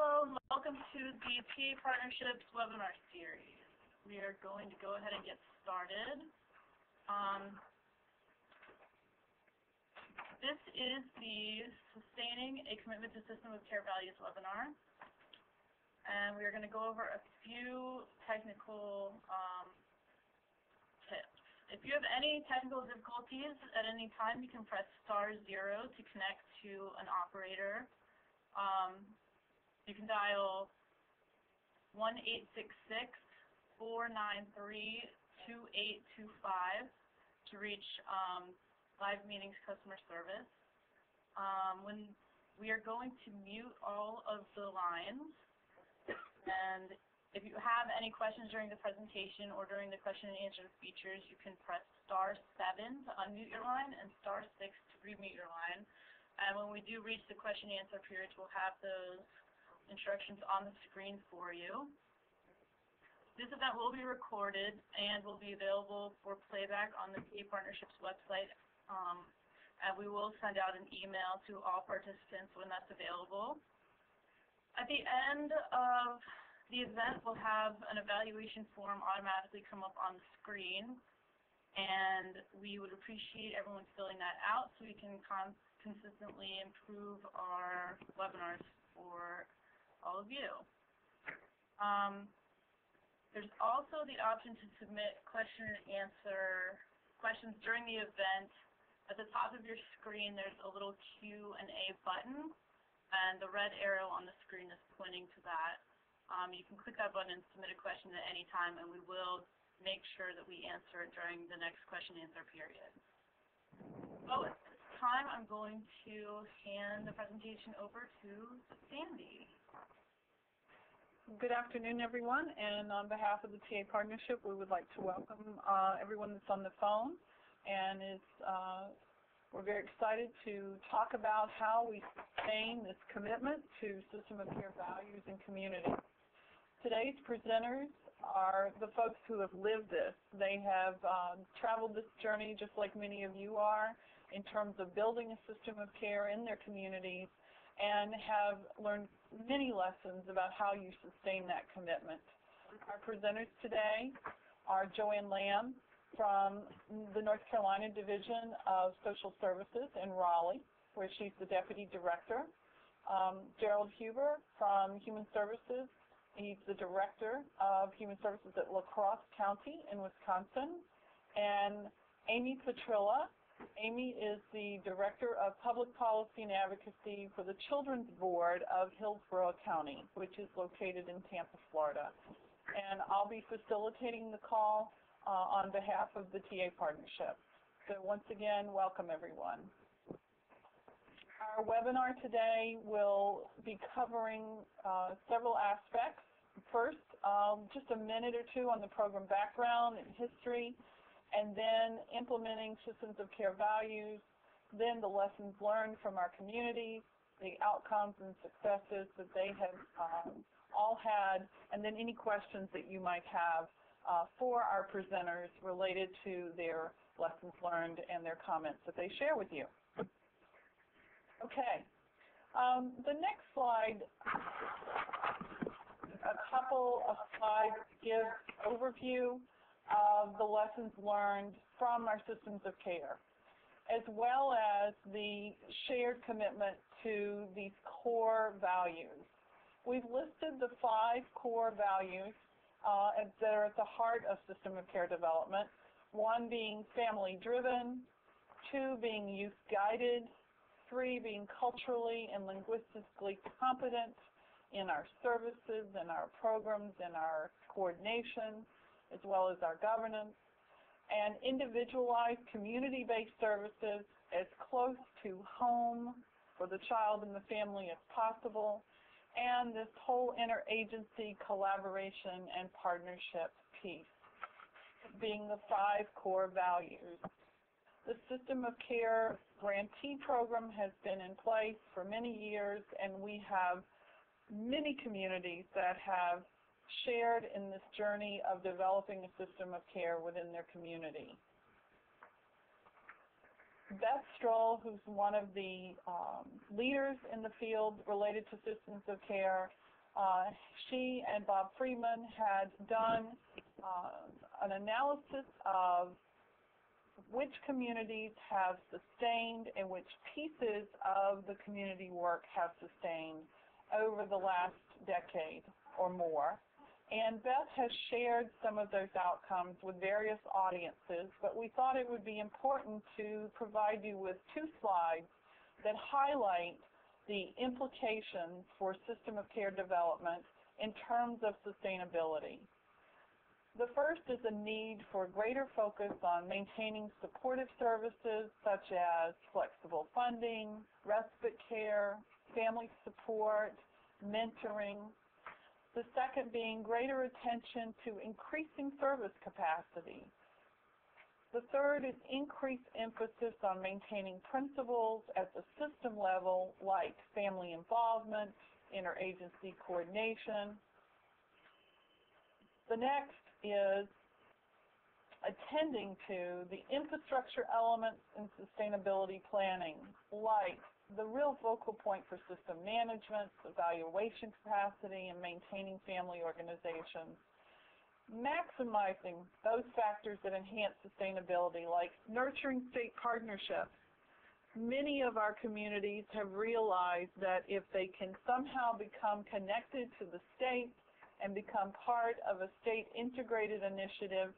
Hello, and welcome to the TA Partnerships webinar series. We are going to go ahead and get started. This is the Sustaining a Commitment to System of Care Values webinar. And we are going to go over a few technical tips. If you have any technical difficulties at any time, you can press *0 to connect to an operator. You can dial 1-866-493-2825 to reach live meetings customer service. When we are going to mute all of the lines, and if you have any questions during the presentation or during the question and answer features, you can press *7 to unmute your line and *6 to remute your line. And when we do reach the question and answer periods, we'll have those instructions on the screen for you. This event will be recorded and will be available for playback on the TA Partnerships website. And we will send out an email to all participants when that's available. At the end of the event, we'll have an evaluation form automatically come up on the screen. And we would appreciate everyone filling that out so we can consistently improve our webinars for all of you. There's also the option to submit question and answer questions during the event. At the top of your screen, there's a little Q&A button, and the red arrow on the screen is pointing to that. You can click that button and submit a question at any time, and we will make sure that we answer it during the next question and answer period. So at this time, I'm going to hand the presentation over to Sandy. Good afternoon, everyone, and on behalf of the TA Partnership, we would like to welcome everyone that's on the phone, and we're very excited to talk about how we sustain this commitment to system of care values and community. Today's presenters are the folks who have lived this. They have traveled this journey just like many of you are in terms of building a system of care in their communities, and have learned many lessons about how you sustain that commitment. Our presenters today are Joanne Lamb from the North Carolina Division of Social Services in Raleigh, where she's the Deputy Director. Gerald Huber from Human Services. He's the Director of Human Services at La Crosse County in Wisconsin. And Amy Petrilla. Amy is the Director of Public Policy and Advocacy for the Children's Board of Hillsborough County, which is located in Tampa, Florida. And I'll be facilitating the call on behalf of the TA Partnership. So once again, welcome everyone. Our webinar today will be covering several aspects. First, just a minute or two on the program background and history, and then implementing systems of care values, then the lessons learned from our communities, the outcomes and successes that they have all had, and then any questions that you might have for our presenters related to their lessons learned and their comments that they share with you. Okay, the next slide, a couple of slides give overview of the lessons learned from our systems of care, as well as the shared commitment to these core values. We've listed the 5 core values that are at the heart of system of care development, 1 being family-driven, 2 being youth-guided, 3 being culturally and linguistically competent in our services, in our programs, in our coordination, as well as our governance, and individualized community-based services as close to home for the child and the family as possible, and this whole interagency collaboration and partnership piece being the 5 core values. The System of Care grantee program has been in place for many years, and we have many communities that have shared in this journey of developing a system of care within their community. Beth Stroll, who's one of the leaders in the field related to systems of care, She and Bob Freeman had done an analysis of which communities have sustained and which pieces of the community work have sustained over the last decade or more. And Beth has shared some of those outcomes with various audiences, but we thought it would be important to provide you with 2 slides that highlight the implications for system of care development in terms of sustainability. The first is a need for greater focus on maintaining supportive services such as flexible funding, respite care, family support, mentoring. The second being greater attention to increasing service capacity. The third is increased emphasis on maintaining principles at the system level like family involvement, interagency coordination. The next is attending to the infrastructure elements in sustainability planning, like the real focal point for system management, evaluation capacity, and maintaining family organizations. Maximizing those factors that enhance sustainability, like nurturing state partnerships. Many of our communities have realized that if they can somehow become connected to the state and become part of a state integrated initiative,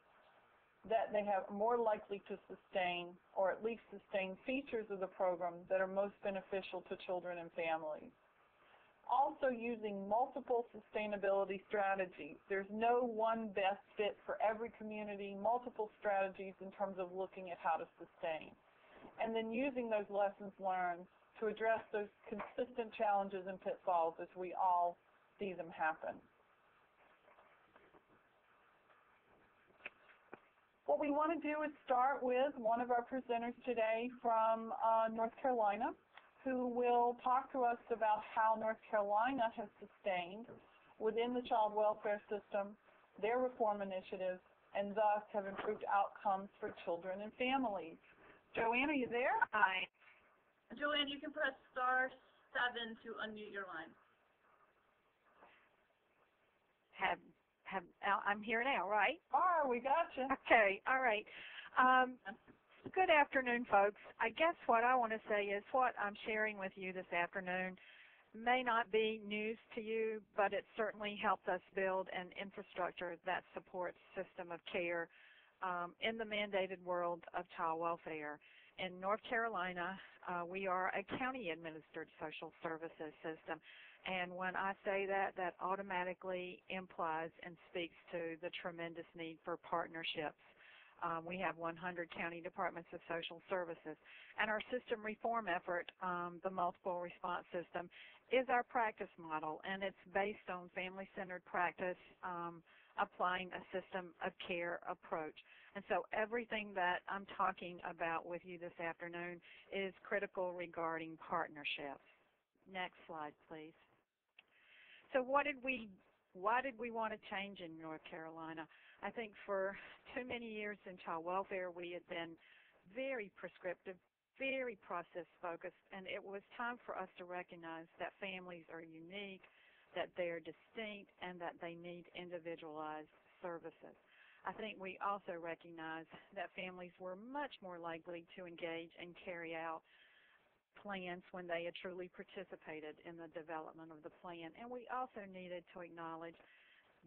that they have more likely to sustain, or at least sustain features of the program that are most beneficial to children and families. Also using multiple sustainability strategies. There's no one best fit for every community, multiple strategies in terms of looking at how to sustain. And then using those lessons learned to address those consistent challenges and pitfalls as we all see them happen. What we want to do is start with one of our presenters today from North Carolina, who will talk to us about how North Carolina has sustained within the child welfare system their reform initiatives and thus have improved outcomes for children and families. Joanne, are you there? Hi. Joanne, you can press *7 to unmute your line. I'm here now, right? We got you. Okay, all right. Good afternoon, folks. I guess what I want to say is what I'm sharing with you this afternoon may not be news to you, but it certainly helps us build an infrastructure that supports system of care in the mandated world of child welfare. In North Carolina, we are a county-administered social services system. And when I say that, that automatically implies and speaks to the tremendous need for partnerships. We have 100 county departments of social services. And our system reform effort, the multiple response system, is our practice model, and it's based on family-centered practice, applying a system of care approach. And so everything that I'm talking about with you this afternoon is critical regarding partnerships. Next slide, please. So why did we want to change in North Carolina? I think for too many years in child welfare, we had been very prescriptive, very process-focused, and it was time for us to recognize that families are unique, that they're distinct, and that they need individualized services. I think we also recognize that families were much more likely to engage and carry out plans when they had truly participated in the development of the plan. And we also needed to acknowledge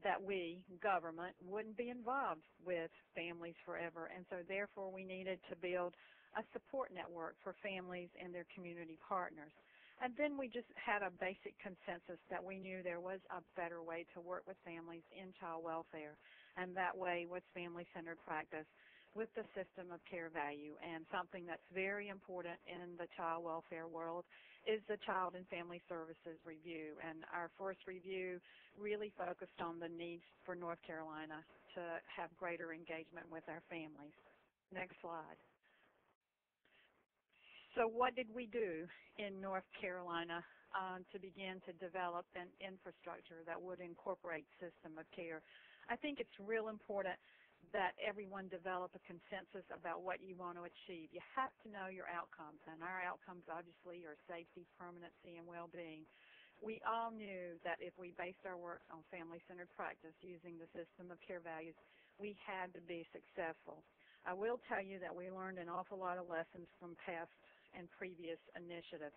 that we, government, wouldn't be involved with families forever, and so therefore we needed to build a support network for families and their community partners. And then we just had a basic consensus that we knew there was a better way to work with families in child welfare, and that way was family-centered practice with the system of care value. And something that's very important in the child welfare world is the Child and Family Services Review. And our first review really focused on the needs for North Carolina to have greater engagement with our families. Next slide. So what did we do in North Carolina to begin to develop an infrastructure that would incorporate system of care? I think it's real important that everyone develop a consensus about what you want to achieve. You have to know your outcomes, and our outcomes obviously are safety, permanency, and well-being. We all knew that if we based our work on family-centered practice using the system of care values, we had to be successful. I will tell you that we learned an awful lot of lessons from past and previous initiatives.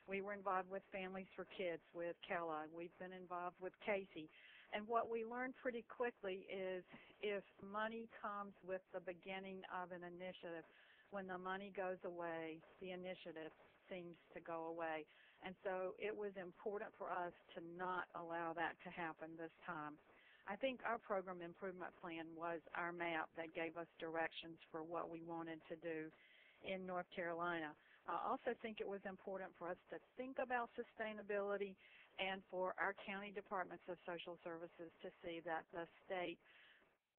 We were involved with Families for Kids with Kellogg. We've been involved with Casey. And what we learned pretty quickly is if money comes with the beginning of an initiative, when the money goes away, the initiative seems to go away. And so it was important for us to not allow that to happen this time. I think our program improvement plan was our map that gave us directions for what we wanted to do in North Carolina. I also think it was important for us to think about sustainability and for our county departments of social services to see that the state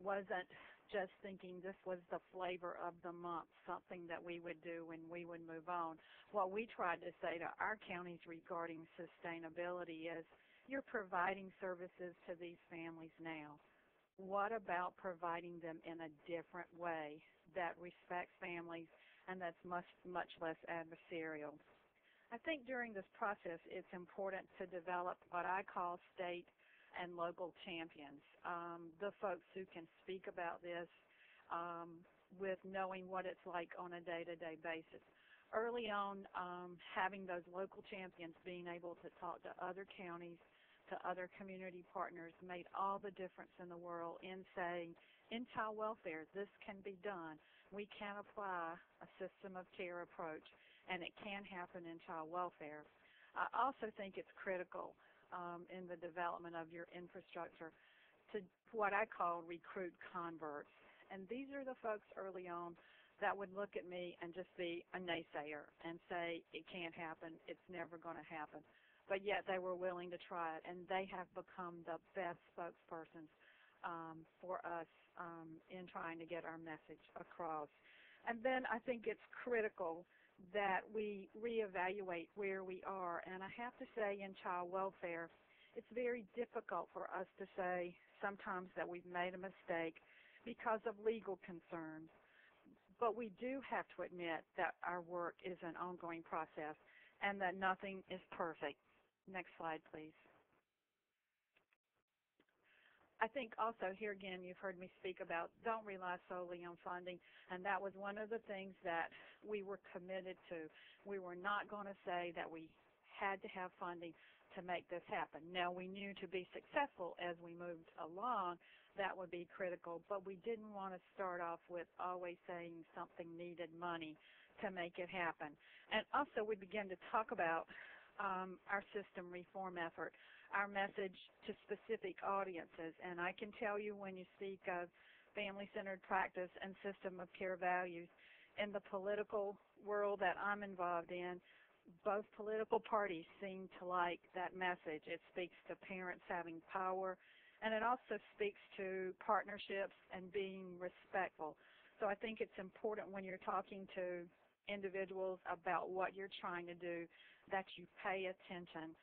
wasn't just thinking this was the flavor of the month, something that we would do and we would move on. What we tried to say to our counties regarding sustainability is, you're providing services to these families now. What about providing them in a different way that respects families and that's much less adversarial? I think during this process it's important to develop what I call state and local champions, the folks who can speak about this with knowing what it's like on a day-to-day basis. Early on, having those local champions being able to talk to other counties, to other community partners made all the difference in the world in saying, in child welfare, this can be done. We can apply a system of care approach, and it can happen in child welfare. I also think it's critical in the development of your infrastructure to what I call recruit converts. And these are the folks early on that would look at me and just be a naysayer and say, it can't happen, it's never going to happen. But yet they were willing to try it, and they have become the best spokespersons for us in trying to get our message across. And then I think it's critical that we reevaluate where we are. And I have to say, in child welfare, it's very difficult for us to say sometimes that we've made a mistake because of legal concerns. But we do have to admit that our work is an ongoing process and that nothing is perfect. Next slide, please. I think also here again you've heard me speak about don't rely solely on funding, and that was one of the things that we were committed to. We were not going to say that we had to have funding to make this happen. Now, we knew to be successful as we moved along that would be critical, but we didn't want to start off with always saying something needed money to make it happen. And also we began to talk about our system reform effort, our message to specific audiences. And I can tell you, when you speak of family-centered practice and system of care values, in the political world that I'm involved in, both political parties seem to like that message. It speaks to parents having power, and it also speaks to partnerships and being respectful. So I think it's important when you're talking to individuals about what you're trying to do that you pay attention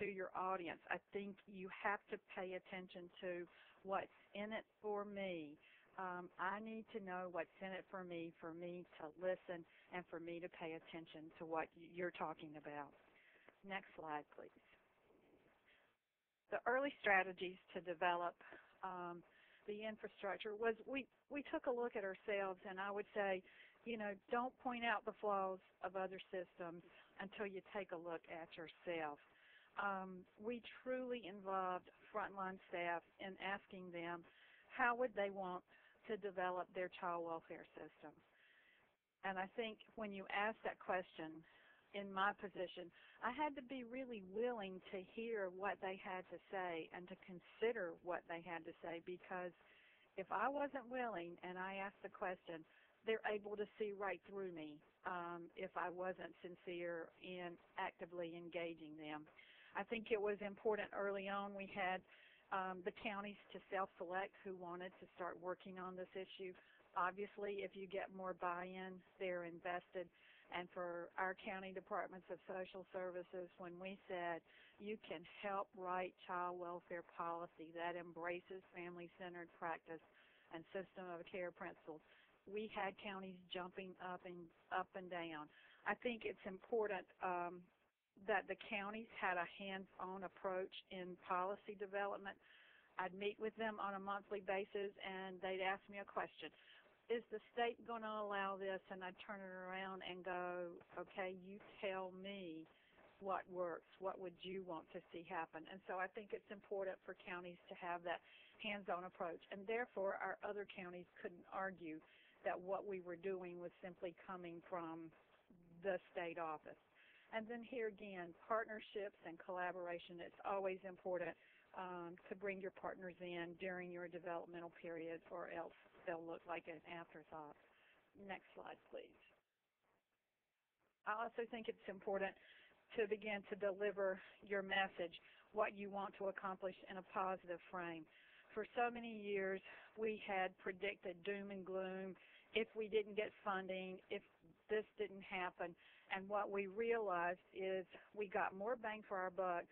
to your audience. I think you have to pay attention to what's in it for me. I need to know what's in it for me to listen, and for me to pay attention to what you're talking about. Next slide, please. The early strategies to develop the infrastructure was we took a look at ourselves, and I would say, you know, don't point out the flaws of other systems until you take a look at yourself. We truly involved frontline staff in asking them how would they want to develop their child welfare system. And I think when you ask that question, in my position, I had to be really willing to hear what they had to say and to consider what they had to say, because if I wasn't willing and I asked the question, they're able to see right through me if I wasn't sincere in actively engaging them. I think it was important early on. We had the counties to self-select who wanted to start working on this issue. Obviously, if you get more buy-in, they're invested. And for our county departments of social services, when we said you can help write child welfare policy that embraces family-centered practice and system of care principles, we had counties jumping up and down. I think it's important that the counties had a hands-on approach in policy development. I'd meet with them on a monthly basis, and they'd ask me a question. Is the state going to allow this? And I'd turn it around and go, okay, you tell me what works. What would you want to see happen? And so I think it's important for counties to have that hands-on approach. And therefore, our other counties couldn't argue that what we were doing was simply coming from the state office. And then here again, partnerships and collaboration. It's always important to bring your partners in during your developmental period, or else they'll look like an afterthought. Next slide, please. I also think it's important to begin to deliver your message, what you want to accomplish in a positive frame. For so many years, we had predicted doom and gloom if we didn't get funding, if this didn't happen. And what we realized is we got more bang for our buck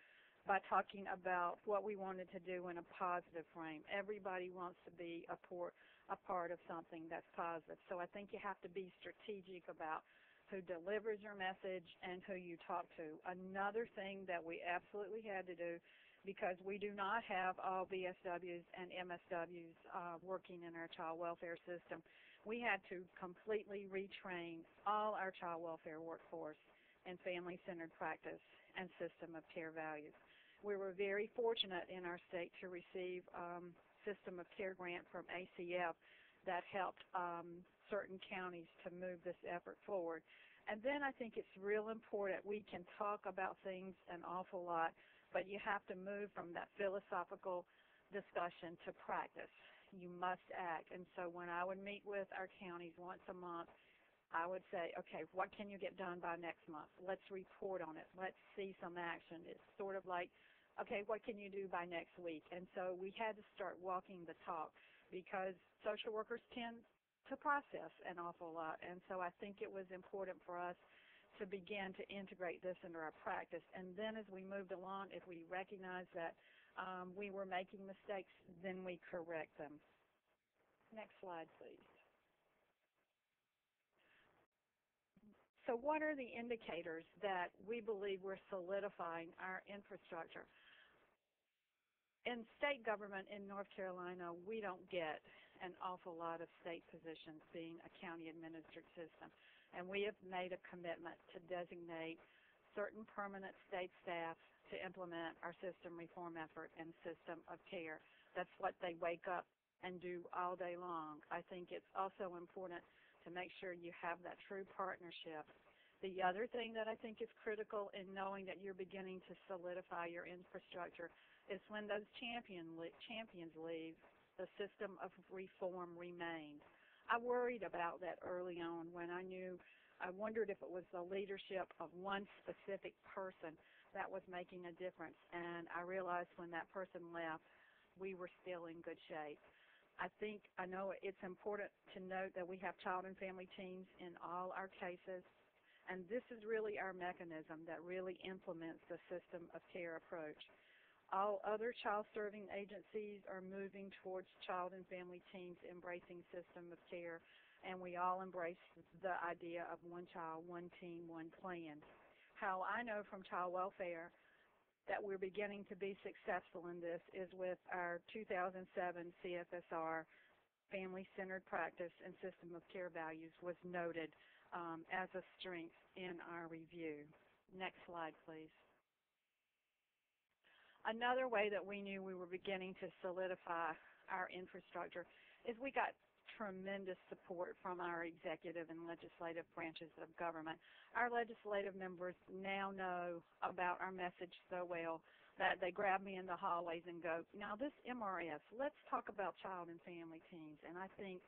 by talking about what we wanted to do in a positive frame. Everybody wants to be a part of something that's positive. So I think you have to be strategic about who delivers your message and who you talk to. Another thing that we absolutely had to do, because we do not have all VSWs and MSWs working in our child welfare system, we had to completely retrain all our child welfare workforce in family-centered practice and system of care values. We were very fortunate in our state to receive system of care grant from ACF that helped certain counties to move this effort forward. And then I think it's real important. We can talk about things an awful lot, but you have to move from that philosophical discussion to practice. You must act. And so when I would meet with our counties once a month, I would say, okay, what can you get done by next month? Let's report on it. Let's see some action. It's sort of like, okay, what can you do by next week? And so we had to start walking the talk, because social workers tend to process an awful lot. And so I think it was important for us to begin to integrate this into our practice. And then as we moved along, if we recognized that we were making mistakes, then we correct them. Next slide, please. So what are the indicators that we believe we're solidifying our infrastructure? In state government in North Carolina, we don't get an awful lot of state positions being a county administered system. And we have made a commitment to designate certain permanent state staff to implement our system reform effort and system of care. That's what they wake up and do all day long. I think it's also important to make sure you have that true partnership. The other thing that I think is critical in knowing that you're beginning to solidify your infrastructure is when those champions leave, the system of reform remains. I worried about that early on when I wondered if it was the leadership of one specific person that was making a difference. And I realized when that person left, we were still in good shape. I know it's important to note that we have child and family teams in all our cases, and this is really our mechanism that really implements the system of care approach. All other child-serving agencies are moving towards child and family teams embracing system of care, and we all embrace the idea of one child, one team, one plan. How I know from child welfare that we're beginning to be successful in this is with our 2007 CFSR Family-Centered Practice and System of Care Values was noted as a strength in our review. Next slide, please. Another way that we knew we were beginning to solidify our infrastructure is we got tremendous support from our executive and legislative branches of government. Our legislative members now know about our message so well that they grab me in the hallways and go, now this MRS, let's talk about child and family teams. And I think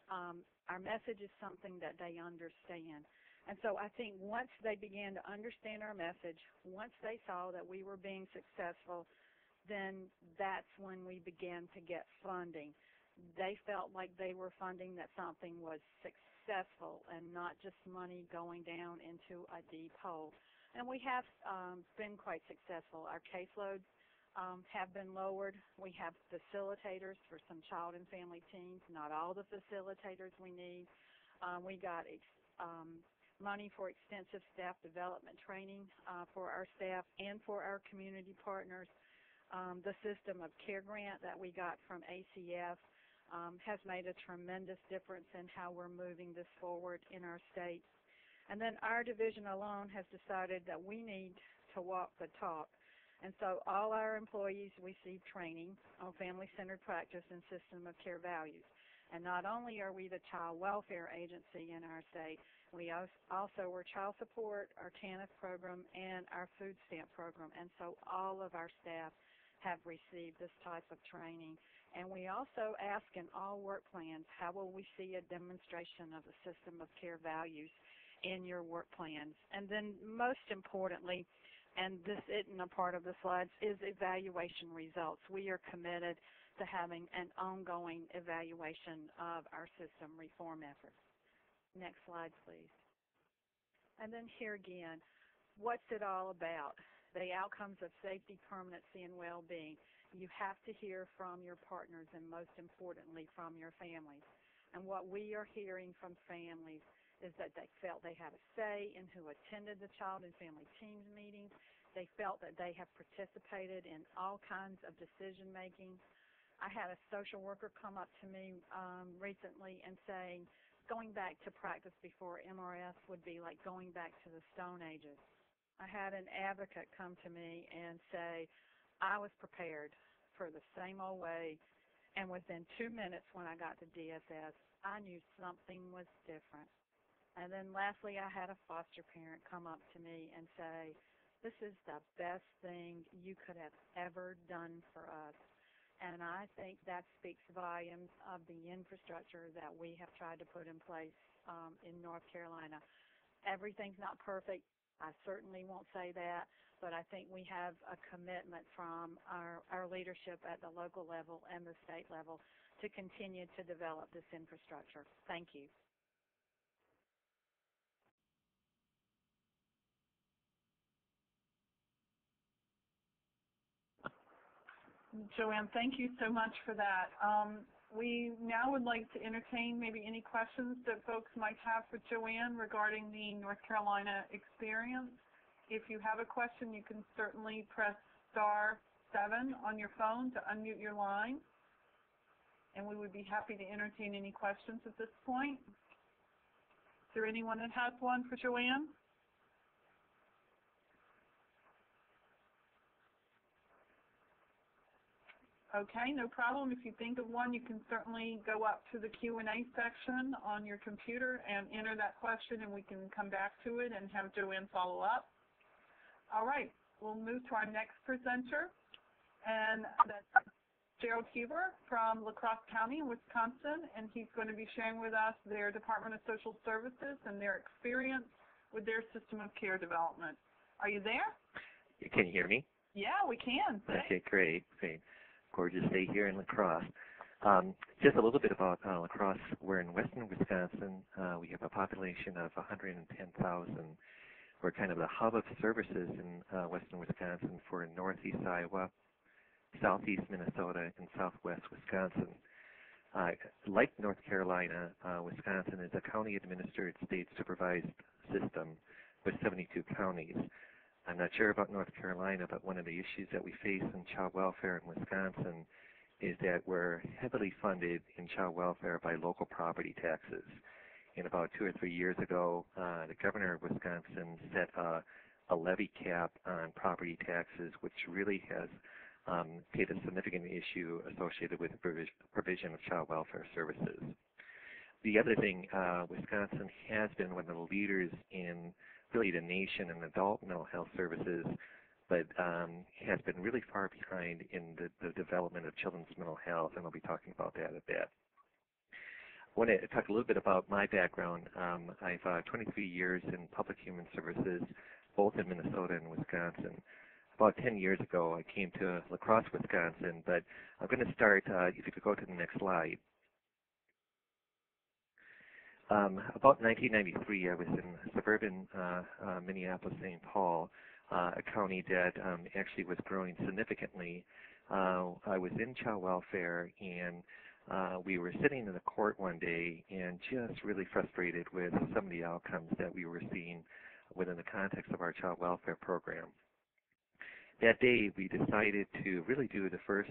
our message is something that they understand. And so I think once they began to understand our message, once they saw that we were being successful, then that's when we began to get funding. They felt like they were funding that something was successful and not just money going down into a deep hole. And we have been quite successful. Our caseloads have been lowered. We have facilitators for some child and family teams, not all the facilitators we need. We got money for extensive staff development training for our staff and for our community partners. The system of care grant that we got from ACF has made a tremendous difference in how we're moving this forward in our state. And then our division alone has decided that we need to walk the talk. And so all our employees receive training on family-centered practice and system of care values. And not only are we the child welfare agency in our state, we also were child support, our TANF program, and our food stamp program. And so all of our staff have received this type of training. And we also ask in all work plans, how will we see a demonstration of the system of care values in your work plans? And then most importantly, and this isn't a part of the slides, is evaluation results. We are committed to having an ongoing evaluation of our system reform efforts. Next slide, please. And then here again, what's it all about? The outcomes of safety, permanency, and well-being. You have to hear from your partners and most importantly from your families. And what we are hearing from families is that they felt they had a say in who attended the child and family teams meetings. They felt that they have participated in all kinds of decision making. I had a social worker come up to me recently and saying, going back to practice before MRS would be like going back to the Stone Ages. I had an advocate come to me and say, I was prepared for the same old way, and within 2 minutes when I got to DSS, I knew something was different. And then lastly, I had a foster parent come up to me and say, this is the best thing you could have ever done for us. And I think that speaks volumes of the infrastructure that we have tried to put in place in North Carolina. Everything's not perfect. I certainly won't say that, but I think we have a commitment from our leadership at the local level and the state level to continue to develop this infrastructure. Thank you. Joanne, thank you so much for that. We now would like to entertain maybe any questions that folks might have for Joanne regarding the North Carolina experience. If you have a question, you can certainly press *7 on your phone to unmute your line, and we would be happy to entertain any questions at this point. Is there anyone that has one for Joanne? Okay, no problem. If you think of one, you can certainly go up to the Q&A section on your computer and enter that question, and we can come back to it and have Joanne follow up. All right, we'll move to our next presenter, and that's Gerald Huber from La Crosse County, Wisconsin, and he's going to be sharing with us their Department of Social Services and their experience with their system of care development. Are you there? Can you hear me? Yeah, we can. Okay, great. Gorgeous day here in La Crosse. Just a little bit about La Crosse. We're in western Wisconsin. We have a population of 110,000. We're kind of the hub of services in western Wisconsin for northeast Iowa, southeast Minnesota, and southwest Wisconsin. Like North Carolina, Wisconsin is a county-administered state-supervised system with 72 counties. I'm not sure about North Carolina, but one of the issues that we face in child welfare in Wisconsin is that we're heavily funded in child welfare by local property taxes. And about 2 or 3 years ago, the governor of Wisconsin set a levy cap on property taxes, which really has made a significant issue associated with the provision of child welfare services. The other thing, Wisconsin has been one of the leaders in really the nation in adult mental health services, but has been really far behind in the development of children's mental health, and I'll be talking about that a bit. I want to talk a little bit about my background. I've 23 years in public human services, both in Minnesota and Wisconsin. About 10 years ago, I came to La Crosse, Wisconsin, but I'm going to start, if you could go to the next slide. About 1993, I was in suburban Minneapolis, St. Paul, a county that actually was growing significantly. I was in child welfare, and we were sitting in the court one day and just really frustrated with some of the outcomes that we were seeing within the context of our child welfare program. That day, we decided to really do the first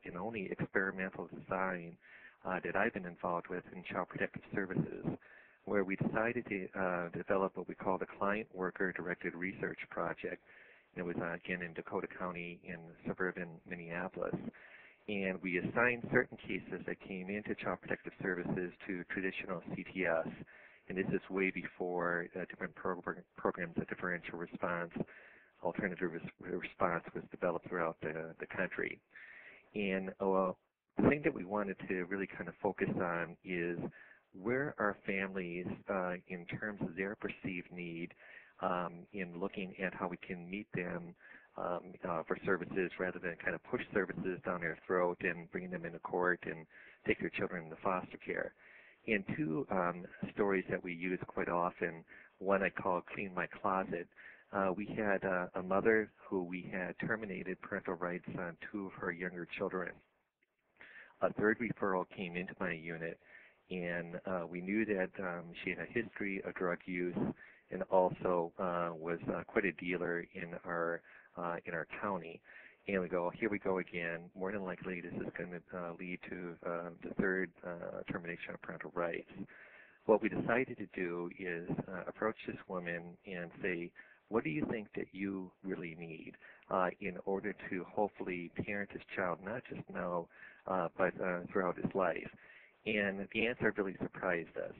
and only experimental design that I've been involved with in Child Protective Services, where we decided to develop what we call the Client Worker Directed Research Project. It was, again, in Dakota County in suburban Minneapolis. And we assigned certain cases that came into Child Protective Services to traditional CTS. And this is way before different programs of differential response, alternative response was developed throughout the country. And the thing that we wanted to really kind of focus on is where are families in terms of their perceived need in looking at how we can meet them for services rather than kind of push services down their throat and bring them into court and take their children into foster care. And two stories that we use quite often, one I call Clean My Closet. We had a mother who we had terminated parental rights on two of her younger children. A third referral came into my unit, and we knew that she had a history of drug use and also was quite a dealer in our county. And we go, here we go again. More than likely, this is going to lead to the third termination of parental rights. What we decided to do is approach this woman and say, what do you think that you really need in order to hopefully parent this child, not just now, but throughout his life? And the answer really surprised us.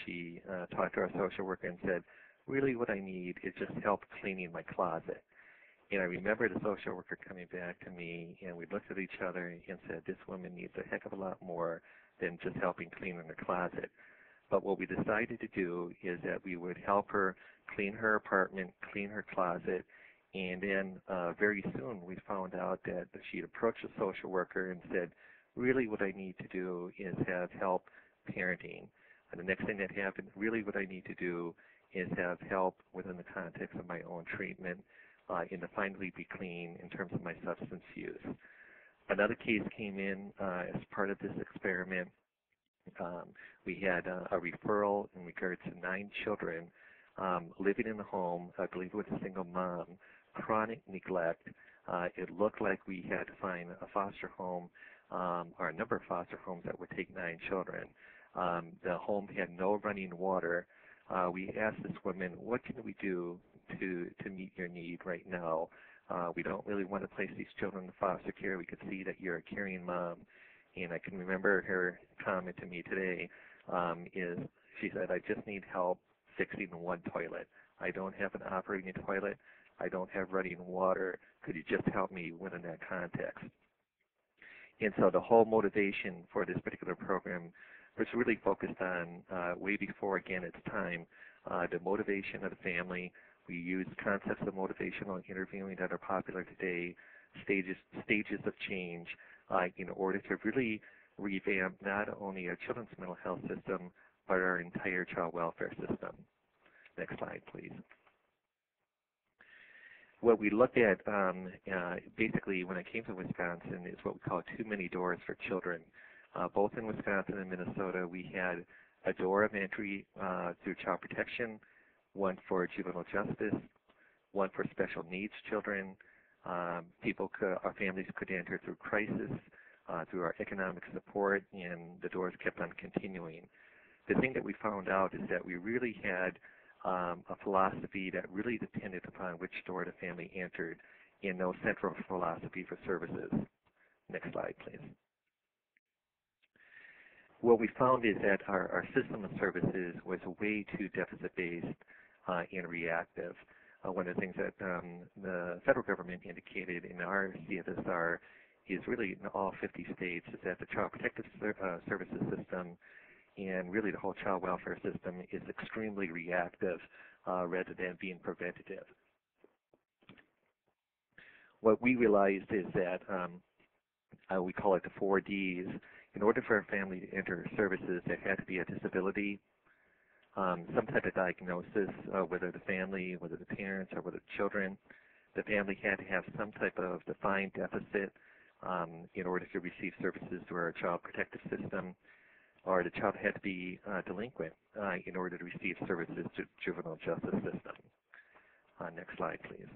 She talked to our social worker and said, really what I need is just help cleaning my closet. And I remember the social worker coming back to me, and we looked at each other and said, this woman needs a heck of a lot more than just helping clean in her closet. But what we decided to do is that we would help her clean her apartment, clean her closet, and then very soon we found out that she had approached the social worker and said, really what I need to do is have help parenting. And the next thing that happened, really what I need to do is have help within the context of my own treatment and to finally be clean in terms of my substance use. Another case came in as part of this experiment. We had a referral in regards to 9 children living in the home, I believe with a single mom, chronic neglect. It looked like we had to find a foster home or a number of foster homes that would take 9 children. The home had no running water. We asked this woman, what can we do to meet your need right now? We don't really want to place these children in foster care. We could see that you're a caring mom. And I can remember her comment to me today is she said, I just need help fixing one toilet. I don't have an operating toilet. I don't have running water. Could you just help me within that context? And so the whole motivation for this particular program was really focused on, way before, again, its time, the motivation of the family. We use concepts of motivational interviewing that are popular today, stages of change, in order to really revamp not only our children's mental health system, but our entire child welfare system. Next slide, please. What we looked at basically when I came to Wisconsin is what we call too many doors for children. Both in Wisconsin and Minnesota, we had a door of entry through child protection, one for juvenile justice, one for special needs children. Our families could enter through crisis, through our economic support, and the doors kept on continuing. The thing that we found out is that we really had a philosophy that really depended upon which door the family entered, and no central philosophy for services. Next slide, please. What we found is that our system of services was way too deficit-based and reactive. One of the things that the federal government indicated in our CFSR is really in all 50 states is that the Child Protective Services system and really the whole child welfare system is extremely reactive rather than being preventative. What we realized is that we call it the 4 Ds. In order for a family to enter services, there had to be a disability, some type of diagnosis, whether the family, whether the parents, or whether the children. The family had to have some type of defined deficit, in order to receive services through our child protective system, or the child had to be delinquent in order to receive services to the juvenile justice system. Next slide, please.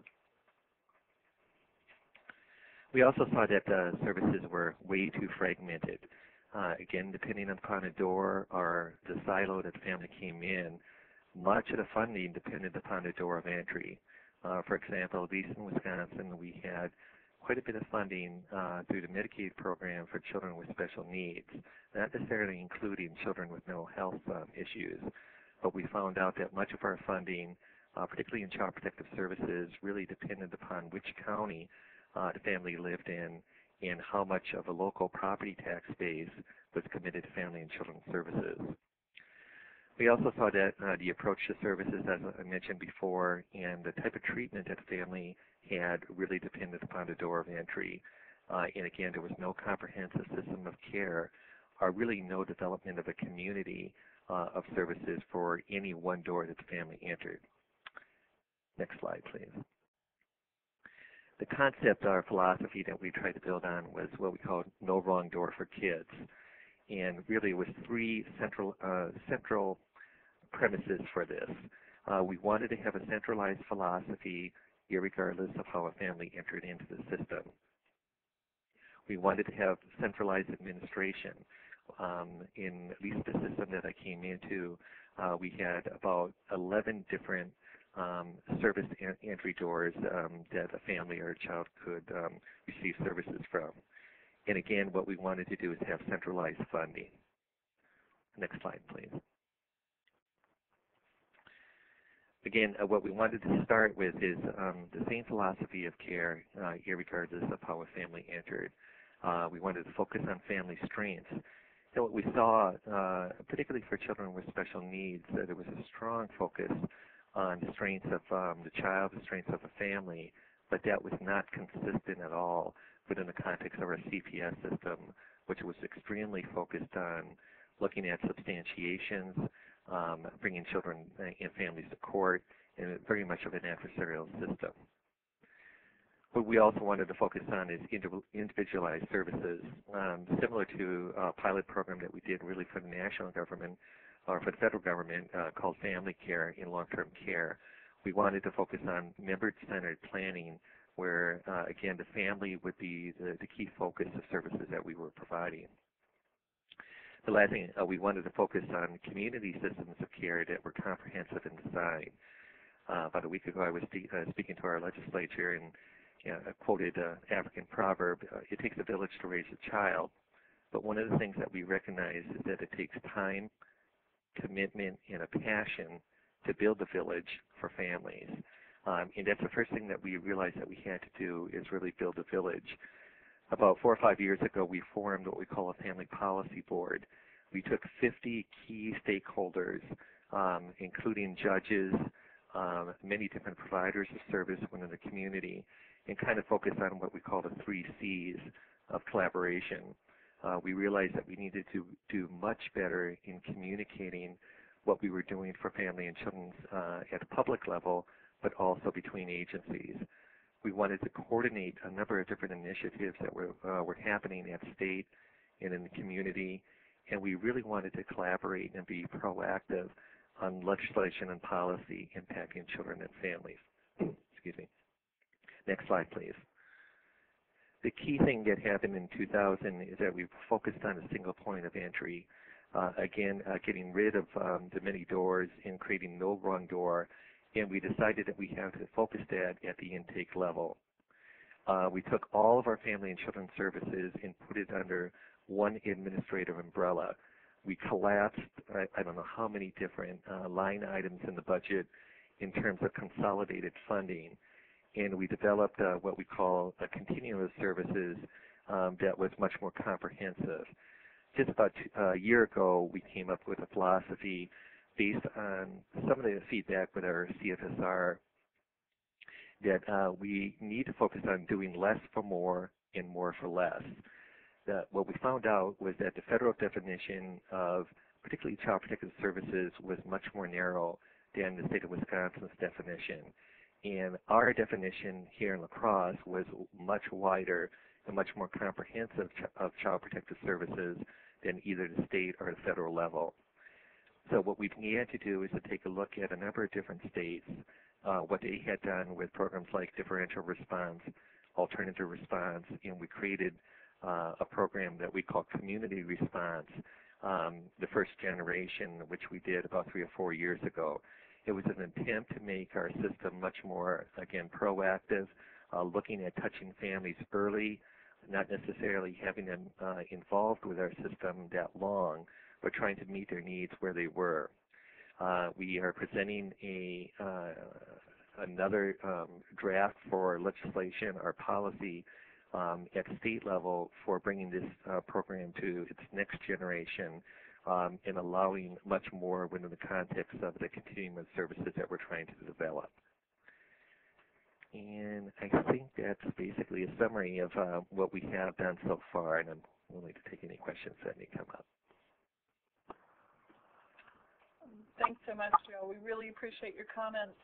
We also saw that services were way too fragmented. Again, depending upon the door or the silo that the family came in, much of the funding depended upon the door of entry. For example, at least in Wisconsin, we had quite a bit of funding through the Medicaid program for children with special needs, not necessarily including children with mental health issues, but we found out that much of our funding, particularly in child protective services, really depended upon which county the family lived in and how much of a local property tax base was committed to family and children's services. We also saw that the approach to services, as I mentioned before, and the type of treatment that the family had really depended upon the door of entry. And again, there was no comprehensive system of care, or really no development of a community of services for any one door that the family entered. Next slide, please. The concept or philosophy that we tried to build on was what we called no wrong door for kids. And really it was three central premises for this. We wanted to have a centralized philosophy irregardless of how a family entered into the system. We wanted to have centralized administration. In at least the system that I came into, we had about 11 different service entry doors that a family or a child could receive services from. And again, what we wanted to do is have centralized funding. Next slide, please. Again, what we wanted to start with is the same philosophy of care, irregardless of how a family entered. We wanted to focus on family strengths. And what we saw, particularly for children with special needs, that there was a strong focus on the strengths of the child, the strengths of the family, but that was not consistent at all within the context of our CPS system, which was extremely focused on looking at substantiations, bringing children and families to court, and very much of an adversarial system. What we also wanted to focus on is individualized services, similar to a pilot program that we did really for the national government or for the federal government called Family Care in Long-Term Care. We wanted to focus on member-centered planning where, again, the family would be the key focus of services that we were providing. The last thing, we wanted to focus on community systems of care that were comprehensive in design. About a week ago, I was speaking to our legislature and I quoted an African proverb, it takes a village to raise a child. But one of the things that we recognize is that it takes time, commitment, and a passion to build a village for families. And that's the first thing that we realized that we had to do is really build a village. About 4 or 5 years ago, we formed what we call a family policy board. We took 50 key stakeholders, including judges, many different providers of service within the community, and kind of focused on what we call the 3 C's of collaboration. We realized that we needed to do much better in communicating what we were doing for family and children at a public level, but also between agencies. We wanted to coordinate a number of different initiatives that were happening at state and in the community, and we really wanted to collaborate and be proactive on legislation and policy impacting children and families. Excuse me. Next slide, please. The key thing that happened in 2000 is that we focused on a single point of entry. Again, getting rid of the many doors and creating no wrong door, and we decided that we have to focus that at the intake level. We took all of our family and children's services and put it under one administrative umbrella. We collapsed, I don't know how many different line items in the budget in terms of consolidated funding, and we developed what we call a continuum of services that was much more comprehensive. Just about a year ago, we came up with a philosophy based on some of the feedback with our CFSR that we need to focus on doing less for more and more for less. What we found out was that the federal definition of particularly child protective services was much more narrow than the state of Wisconsin's definition. And our definition here in La Crosse was much wider and much more comprehensive of child protective services than either the state or the federal level. So what we began to do is to take a look at a number of different states, what they had done with programs like differential response, alternative response, and we created a program that we call community response, the first generation, which we did about 3 or 4 years ago. It was an attempt to make our system much more, again, proactive, looking at touching families early, not necessarily having them involved with our system that long, but trying to meet their needs where they were. We are presenting another draft for legislation or policy at state level for bringing this program to its next generation and allowing much more within the context of the continuum of services that we're trying to develop. And I think that's basically a summary of what we have done so far, and I'm willing to take any questions that may come up. Thanks so much, Joe. We really appreciate your comments.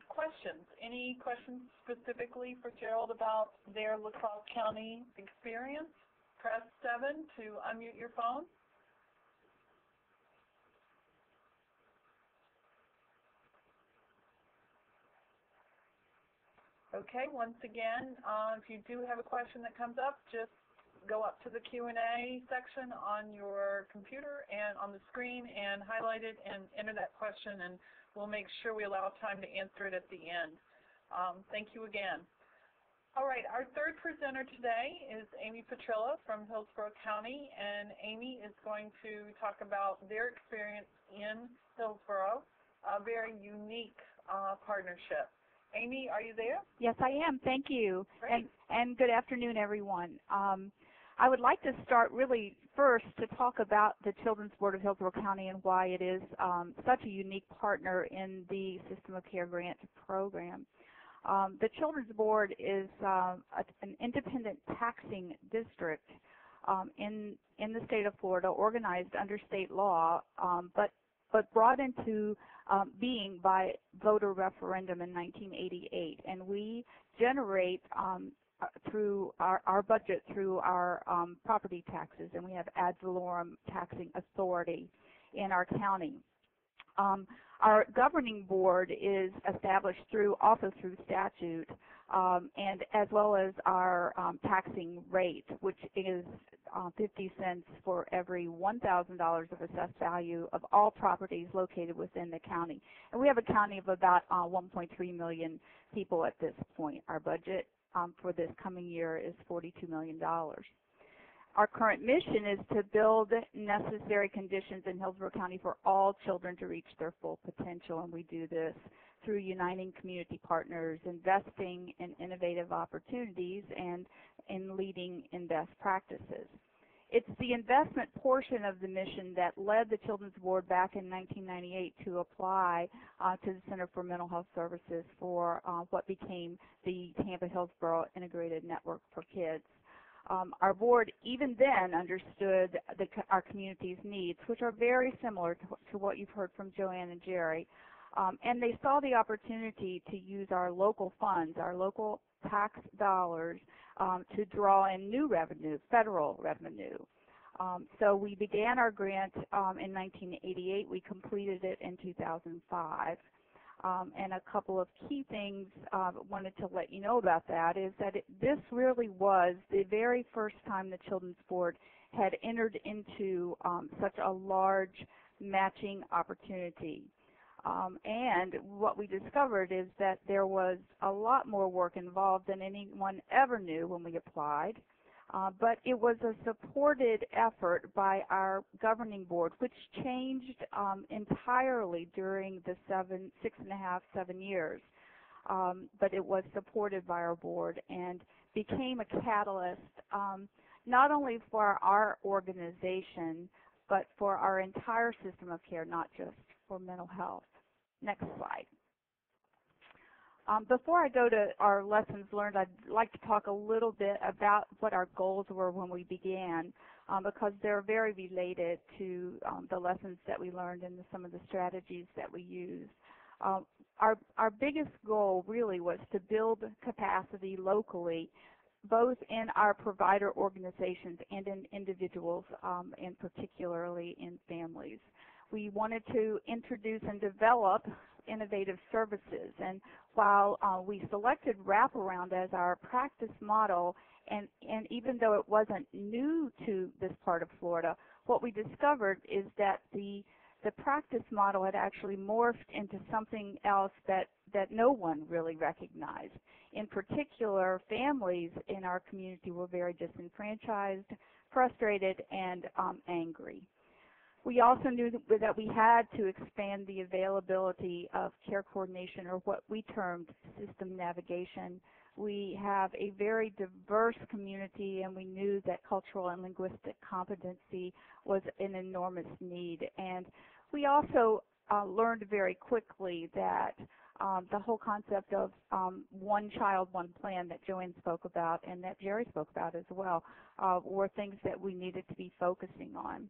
Questions? Any questions specifically for Gerald about their La Crosse County experience? Press 7 to unmute your phone. Okay, once again, if you do have a question that comes up, just go up to the Q&A section on your computer and on the screen and highlight it and enter that question, and we'll make sure we allow time to answer it at the end. Thank you again. All right, our third presenter today is Amy Petrilla from Hillsborough County, and Amy is going to talk about their experience in Hillsborough, a very unique partnership. Amy, are you there? Yes, I am. Thank you. Great. And good afternoon, everyone. I would like to start really first to talk about the Children's Board of Hillsborough County and why it is such a unique partner in the System of Care Grant program. The Children's Board is an independent taxing district in the state of Florida, organized under state law, but brought into being by voter referendum in 1988, and we generate through our budget through our property taxes, and we have ad valorem taxing authority in our county. Our governing board is established also through statute, and as well as our taxing rate, which is 50 cents for every $1,000 of assessed value of all properties located within the county. And we have a county of about 1.3 million people at this point. Our budget for this coming year is $42 million. Our current mission is to build necessary conditions in Hillsborough County for all children to reach their full potential, and we do this through uniting community partners, investing in innovative opportunities, and in leading in best practices. It's the investment portion of the mission that led the Children's Board back in 1998 to apply to the Center for Mental Health Services for what became the Tampa-Hillsborough Integrated Network for Kids. Our board even then understood our community's needs, which are very similar to what you've heard from Joanne and Jerry, and they saw the opportunity to use our local funds, our local tax dollars, to draw in new revenue, federal revenue. So we began our grant in 1988. We completed it in 2005. And a couple of key things I wanted to let you know about that is that this really was the very first time the Children's Board had entered into such a large matching opportunity. And what we discovered is that there was a lot more work involved than anyone ever knew when we applied. But it was a supported effort by our governing board, which changed entirely during the 6.5, 7 years. But it was supported by our board and became a catalyst not only for our organization, but for our entire system of care, not just for mental health. Next slide. Before I go to our lessons learned, I'd like to talk a little bit about what our goals were when we began, because they're very related to the lessons that we learned and some of the strategies that we used. Our biggest goal really was to build capacity locally both in our provider organizations and in individuals, and particularly in families. We wanted to introduce and develop innovative services, and while we selected wraparound as our practice model, and even though it wasn't new to this part of Florida, what we discovered is that the practice model had actually morphed into something else that no one really recognized. In particular, families in our community were very disenfranchised, frustrated, and angry. We also knew that we had to expand the availability of care coordination, or what we termed system navigation. We have a very diverse community, and we knew that cultural and linguistic competency was an enormous need. And we also learned very quickly that the whole concept of one child, one plan that Joanne spoke about and that Jerry spoke about as well were things that we needed to be focusing on.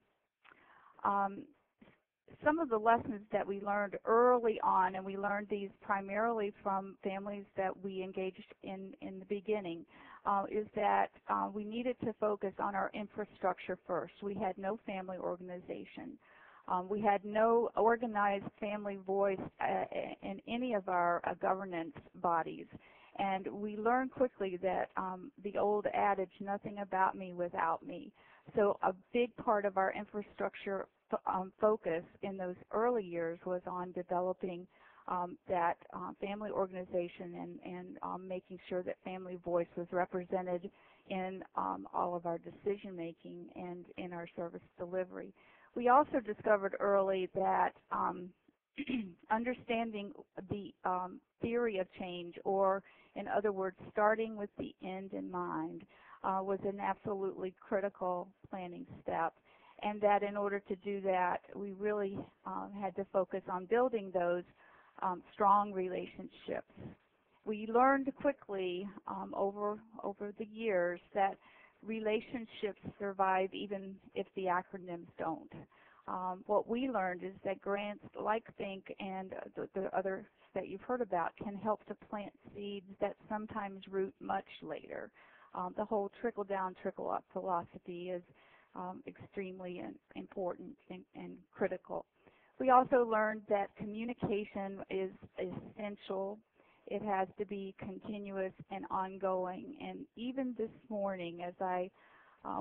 Some of the lessons that we learned early on, and we learned these primarily from families that we engaged in the beginning, is that we needed to focus on our infrastructure first. We had no family organization. We had no organized family voice in any of our governance bodies. And we learned quickly that the old adage, nothing about me without me. So a big part of our infrastructure focus in those early years was on developing that family organization and making sure that family voice was represented in all of our decision making and in our service delivery. We also discovered early that understanding the theory of change, or in other words, starting with the end in mind, was an absolutely critical planning step, and that in order to do that, we really had to focus on building those strong relationships. We learned quickly over the years that relationships survive even if the acronyms don't. What we learned is that grants like Think and the others that you've heard about can help to plant seeds that sometimes root much later. The whole trickle-down, trickle-up philosophy is extremely important and critical. We also learned that communication is essential. It has to be continuous and ongoing. And even this morning, as I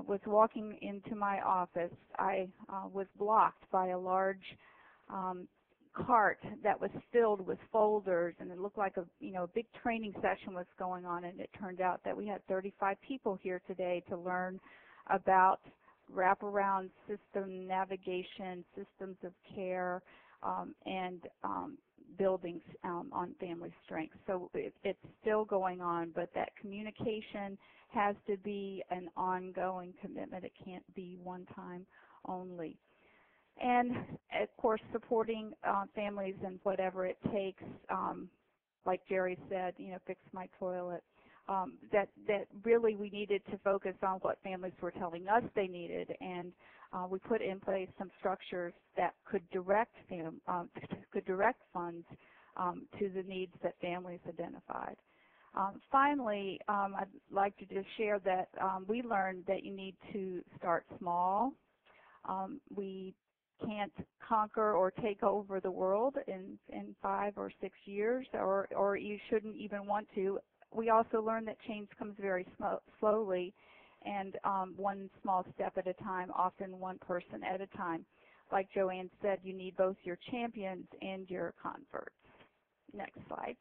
was walking into my office, I was blocked by a large cart that was filled with folders, and it looked like a big training session was going on, and it turned out that we had 35 people here today to learn about wraparound system navigation, systems of care, and buildings on family strength. So it's still going on, but that communication has to be an ongoing commitment. It can't be one time only. And, of course, supporting families in whatever it takes, like Jerry said, fix my toilet. That really we needed to focus on what families were telling us they needed, and we put in place some structures that could direct funds to the needs that families identified. Finally, I'd like to just share that we learned that you need to start small. We can't conquer or take over the world in 5 or 6 years, or you shouldn't even want to. We also learned that change comes very slowly, and one small step at a time, often one person at a time. Like Joanne said, you need both your champions and your converts. Next slide.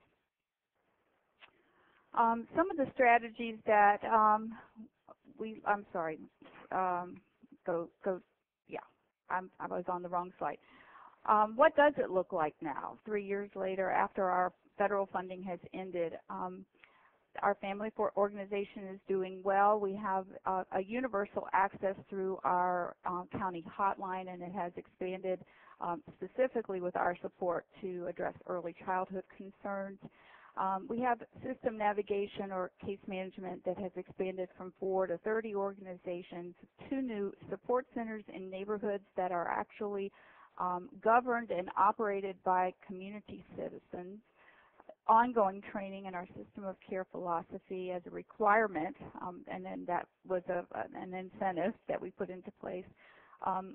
Some of the strategies that I was on the wrong slide. What does it look like now, 3 years later, after our federal funding has ended? Our family organization is doing well. We have a universal access through our county hotline, and it has expanded specifically with our support to address early childhood concerns. We have system navigation or case management that has expanded from 4 to 30 organizations, 2 new support centers in neighborhoods that are actually governed and operated by community citizens. ongoing training in our system of care philosophy as a requirement, and then that was an incentive that we put into place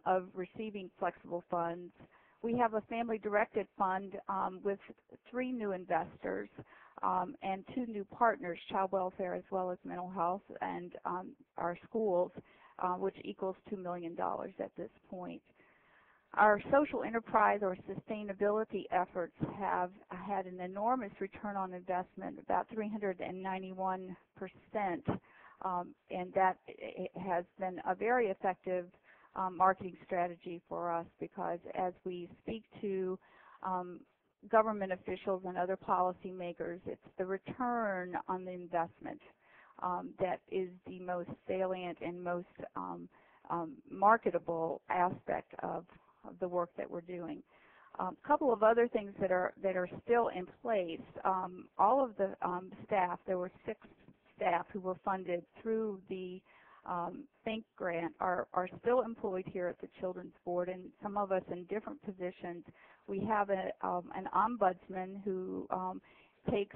of receiving flexible funds. We have a family-directed fund with 3 new investors and 2 new partners, child welfare as well as mental health and our schools, which equals $2 million at this point. Our social enterprise or sustainability efforts have had an enormous return on investment, about 391%, and that has been a very effective marketing strategy for us, because as we speak to government officials and other policymakers, it's the return on the investment that is the most salient and most marketable aspect of the work that we're doing. A couple of other things that are still in place. All of the staff, there were 6 staff who were funded through the Think grant are still employed here at the Children's Board, and some of us in different positions. We have an ombudsman who takes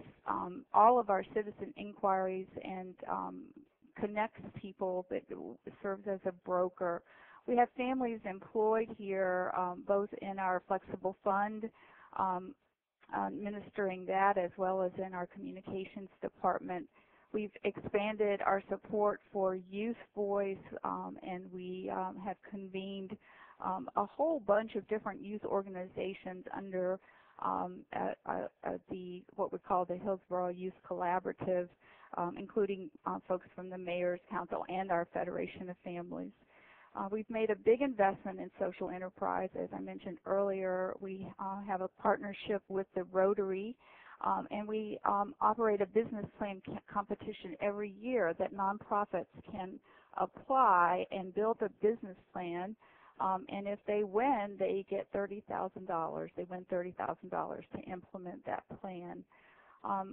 all of our citizen inquiries and connects people, that serves as a broker. We have families employed here, both in our flexible fund, administering that, as well as in our communications department. We've expanded our support for Youth Voice, and we have convened a whole bunch of different youth organizations under what we call the Hillsborough Youth Collaborative, including folks from the Mayor's Council and our Federation of Families. We've made a big investment in social enterprise. As I mentioned earlier, we have a partnership with the Rotary, and we operate a business plan competition every year that nonprofits can apply and build a business plan, and if they win, they get $30,000. They win $30,000 to implement that plan.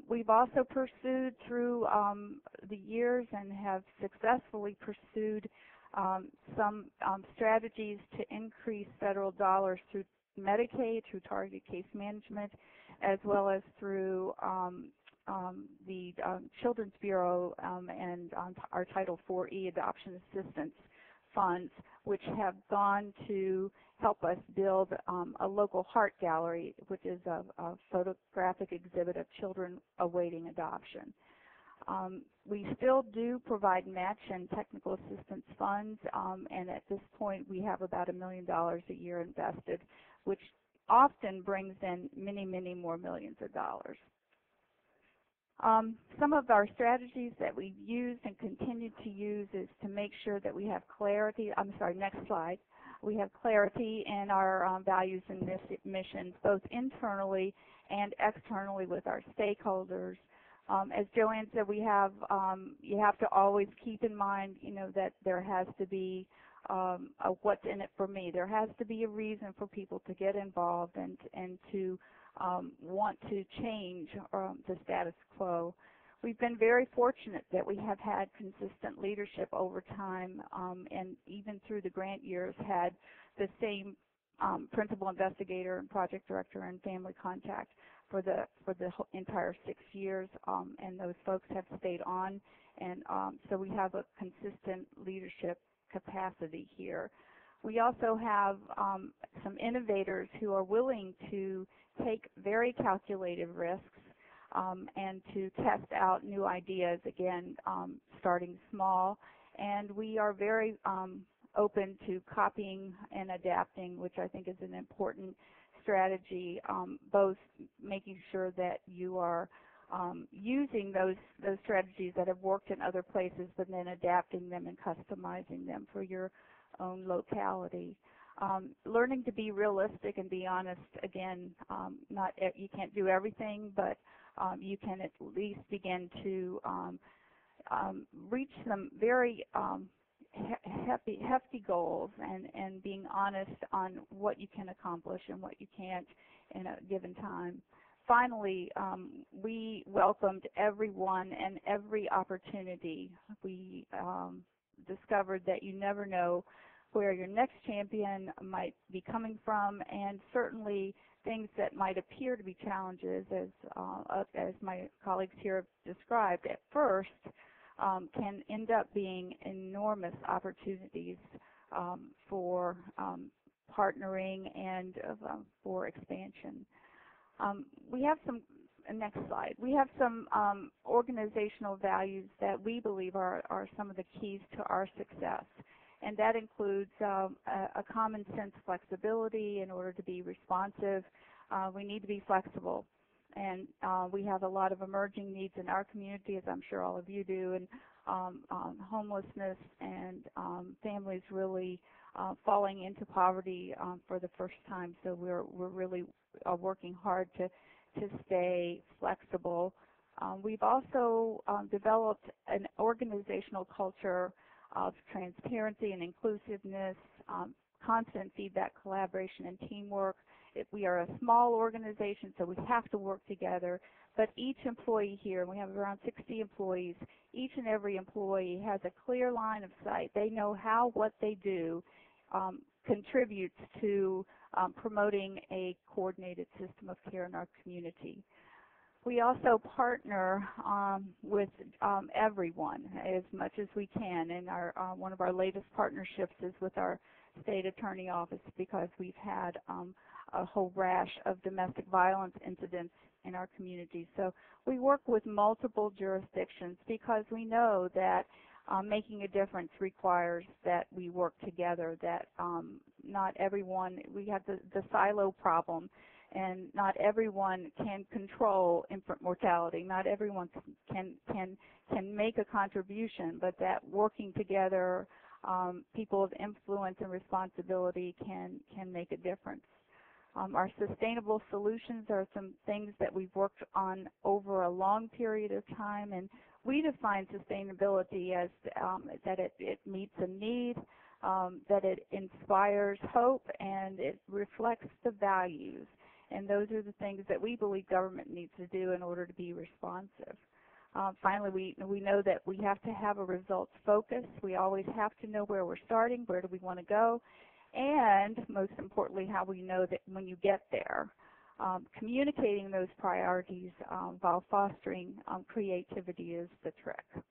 We've also pursued through the years and have successfully pursued some strategies to increase federal dollars through Medicaid, through targeted case management, as well as through the Children's Bureau and our Title IV-E adoption assistance funds, which have gone to help us build a local heart gallery, which is a photographic exhibit of children awaiting adoption. We still do provide match and technical assistance funds, and at this point we have about $1 million a year invested, which often brings in many, many more millions of dollars. Some of our strategies that we've used and continue to use is to make sure that we have clarity. I'm sorry, next slide. We have clarity in our values and missions, both internally and externally with our stakeholders. As Joanne said, we have you have to always keep in mind, that there has to be a what's in it for me. There has to be a reason for people to get involved and to want to change the status quo. We've been very fortunate that we have had consistent leadership over time, and even through the grant years had the same principal investigator and project director and family contact for the entire 6 years, and those folks have stayed on, and so we have a consistent leadership capacity here. We also have some innovators who are willing to take very calculated risks and to test out new ideas, again, starting small, and we are very open to copying and adapting, which I think is an important strategy, both making sure that you are using those strategies that have worked in other places, but then adapting them and customizing them for your own locality. Learning to be realistic and be honest, again, you can't do everything, but you can at least begin to reach some very hefty goals, and being honest on what you can accomplish and what you can't in a given time. Finally, we welcomed everyone and every opportunity. We discovered that you never know where your next champion might be coming from, and certainly things that might appear to be challenges, as my colleagues here have described at first, can end up being enormous opportunities for partnering and for expansion. We have some, next slide, we have some organizational values that we believe are some of the keys to our success. And that includes a common sense flexibility in order to be responsive. We need to be flexible. And we have a lot of emerging needs in our community, as I'm sure all of you do, and homelessness and families really falling into poverty for the first time. So we're really working hard to stay flexible. We've also developed an organizational culture of transparency and inclusiveness, constant feedback, collaboration, and teamwork. We are a small organization, so we have to work together. But each employee here, and we have around 60 employees, each and every employee has a clear line of sight. They know how what they do contributes to promoting a coordinated system of care in our community. We also partner with everyone as much as we can, and one of our latest partnerships is with our state attorney office because we've had a whole rash of domestic violence incidents in our community. So we work with multiple jurisdictions because we know that making a difference requires that we work together, that not everyone, we have the silo problem, and not everyone can control infant mortality. Not everyone can make a contribution, but that working together, people of influence and responsibility can make a difference. Our sustainable solutions are some things that we've worked on over a long period of time, and we define sustainability as that it meets a need, that it inspires hope, and it reflects the values. And those are the things that we believe government needs to do in order to be responsive. Finally, we know that we have to have a results focus. We always have to know where we're starting, where do we want to go, and most importantly, how we know that when you get there. Communicating those priorities while fostering creativity is the trick.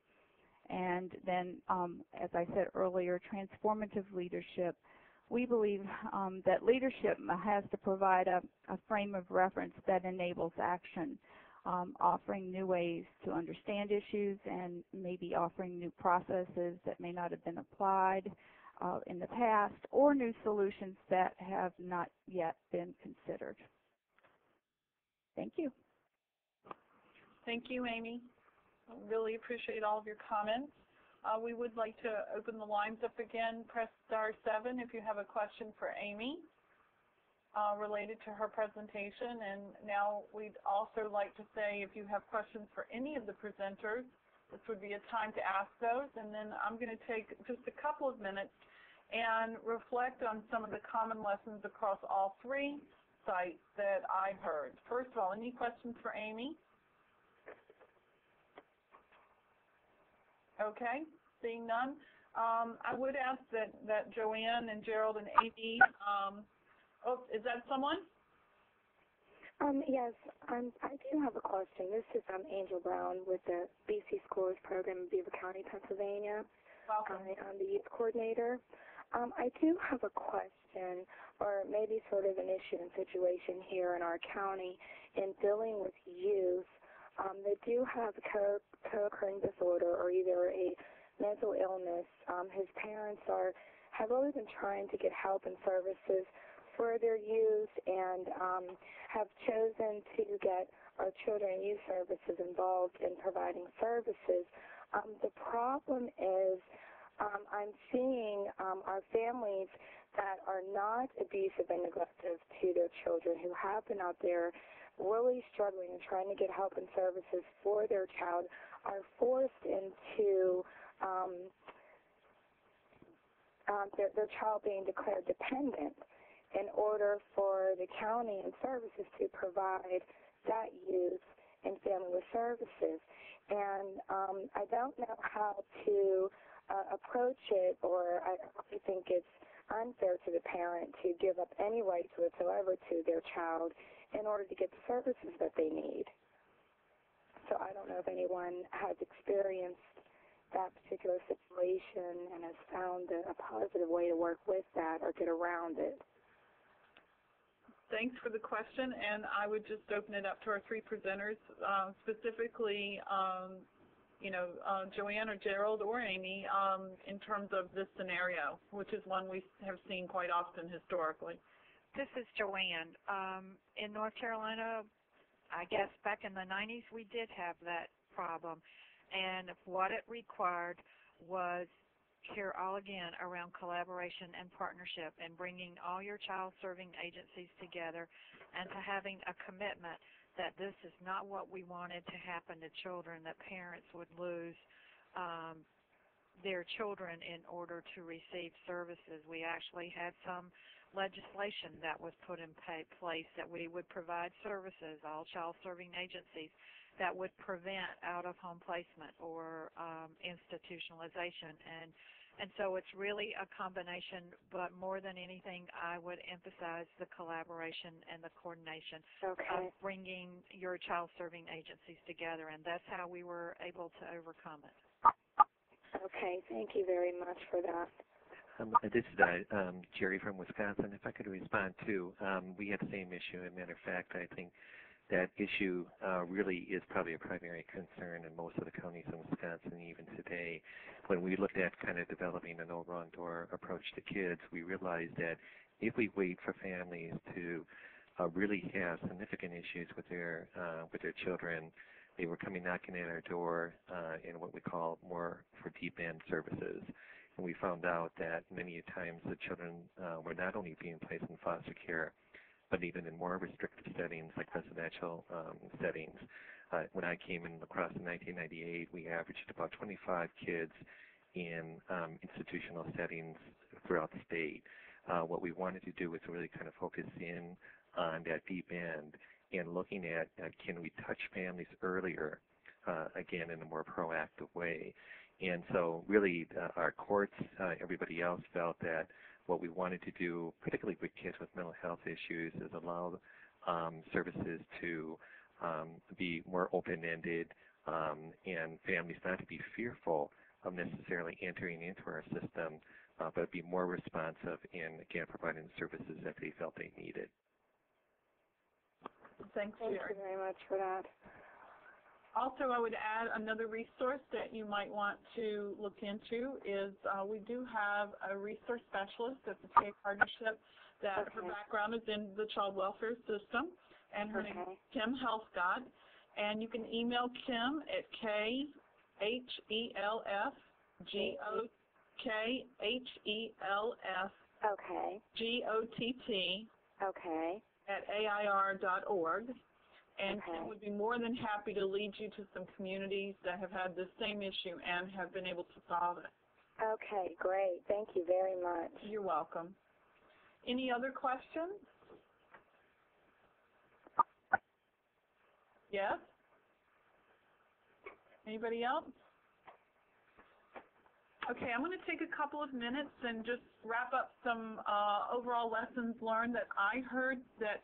And then, as I said earlier, transformative leadership. We believe that leadership has to provide a frame of reference that enables action, offering new ways to understand issues and maybe offering new processes that may not have been applied in the past, or new solutions that have not yet been considered. Thank you. Thank you, Amy. I really appreciate all of your comments. We would like to open the lines up again. Press *7 if you have a question for Amy related to her presentation. And now we'd also like to say if you have questions for any of the presenters, this would be a time to ask those. And then I'm going to take just a couple of minutes and reflect on some of the common lessons across all three sites that I heard. First of all, any questions for Amy? Okay, seeing none. I would ask that Joanne and Gerald and Amy, oh, is that someone? Yes, I do have a question. This is Angel Brown with the BC Scores program in Beaver County, Pennsylvania. Welcome. I'm the youth coordinator. I do have a question, or maybe sort of an issue and situation here in our county in dealing with youth that do have a co-occurring disorder or either a mental illness. His parents have always been trying to get help and services for their youth and have chosen to get our children and youth services involved in providing services. The problem is I'm seeing our families that are not abusive and neglective to their children, who have been out there really struggling and trying to get help and services for their child, are forced into their child being declared dependent in order for the county and services to provide that youth and family with services. And I don't know how to approach it, or I think it's unfair to the parent to give up any rights whatsoever to their child in order to get the services that they need. So I don't know if anyone has experienced that particular situation and has found a positive way to work with that or get around it. Thanks for the question, and I would just open it up to our three presenters, specifically Joanne or Gerald or Amy, in terms of this scenario, which is one we have seen quite often historically. This is Joanne. In North Carolina, I guess back in the 90s, we did have that problem, and what it required was, here all again, around collaboration and partnership and bringing all your child-serving agencies together and to having a commitment that this is not what we wanted to happen to children, that parents would lose their children in order to receive services. We actually had some legislation that was put in place that we would provide services, all child-serving agencies, that would prevent out-of-home placement or institutionalization. And so it's really a combination, but more than anything, I would emphasize the collaboration and the coordination of bringing your child-serving agencies together, and that's how we were able to overcome it. Okay, thank you very much for that. This is Jerry from Wisconsin. If I could respond too, we had the same issue. As a matter of fact, I think that issue really is probably a primary concern in most of the counties in Wisconsin even today. When we looked at kind of developing a no wrong door approach to kids, we realized that if we wait for families to really have significant issues with their children, they were coming knocking at our door in what we call more for deep end services. And we found out that many times the children were not only being placed in foster care, but even in more restrictive settings like residential settings. When I came in across in 1998, we averaged about 25 kids in institutional settings throughout the state. What we wanted to do was really kind of focus in on that deep end and looking at can we touch families earlier, again, in a more proactive way. And so really our courts, everybody else felt that what we wanted to do, particularly with kids with mental health issues, is allow services to be more open-ended and families not to be fearful of necessarily entering into our system, but be more responsive in, again, providing the services that they felt they needed. Thanks, Thank you very much for that. Also, I would add another resource that you might want to look into is we do have a resource specialist at the TA Partnership that her background is in the child welfare system, and her name is Kim Helfgott. And you can email Kim at KHELFGOTT@AIR.org. And Kim would be more than happy to lead you to some communities that have had the same issue and have been able to solve it. Okay, great. Thank you very much. You're welcome. Any other questions? Yes? Anybody else? Okay, I'm going to take a couple of minutes and just wrap up some overall lessons learned that I heard that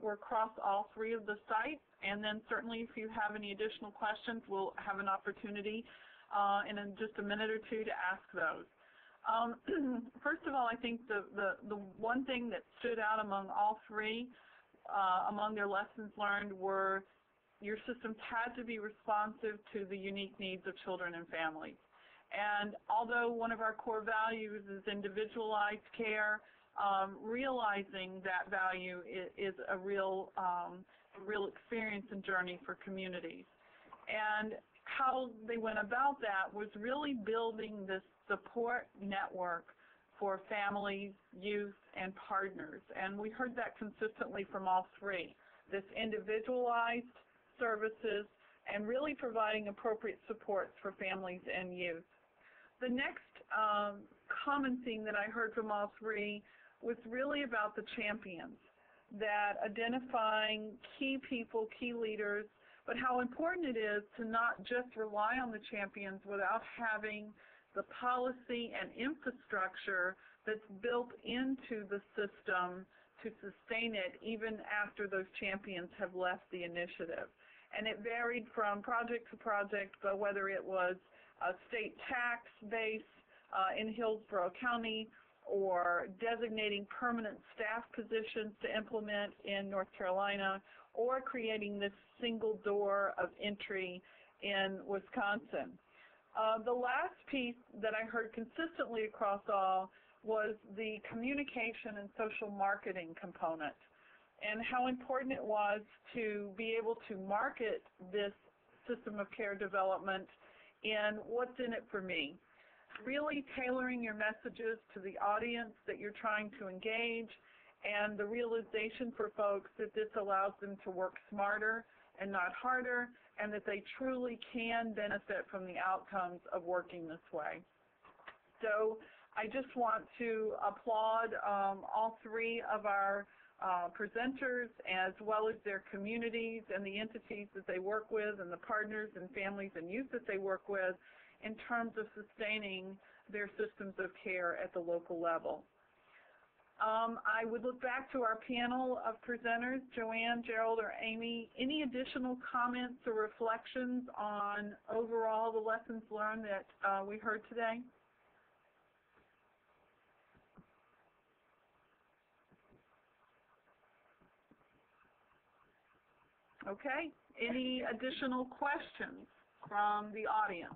were across all three of the sites, and then certainly if you have any additional questions, we'll have an opportunity in just a minute or two to ask those. First of all, I think the one thing that stood out among all three, among their lessons learned, were your systems had to be responsive to the unique needs of children and families. And although one of our core values is individualized care, realizing that value is a real experience and journey for communities. And how they went about that was really building this support network for families, youth, and partners. And we heard that consistently from all three, this individualized services and really providing appropriate supports for families and youth. The next common theme that I heard from all three was really about the champions, that identifying key people, key leaders, but how important it is to not just rely on the champions without having the policy and infrastructure that's built into the system to sustain it even after those champions have left the initiative. And it varied from project to project, but whether it was a state tax base in Hillsborough County, or designating permanent staff positions to implement in North Carolina, or creating this single door of entry in Wisconsin. The last piece that I heard consistently across all was the communication and social marketing component, and how important it was to be able to market this system of care development in what's in it for me. Really tailoring your messages to the audience that you're trying to engage, and the realization for folks that this allows them to work smarter and not harder, and that they truly can benefit from the outcomes of working this way. So I just want to applaud all three of our presenters, as well as their communities and the entities that they work with, and the partners and families and youth that they work with, in terms of sustaining their systems of care at the local level. I would look back to our panel of presenters, Joanne, Gerald, or Amy. Any additional comments or reflections on overall the lessons learned that we heard today? Okay. Any additional questions from the audience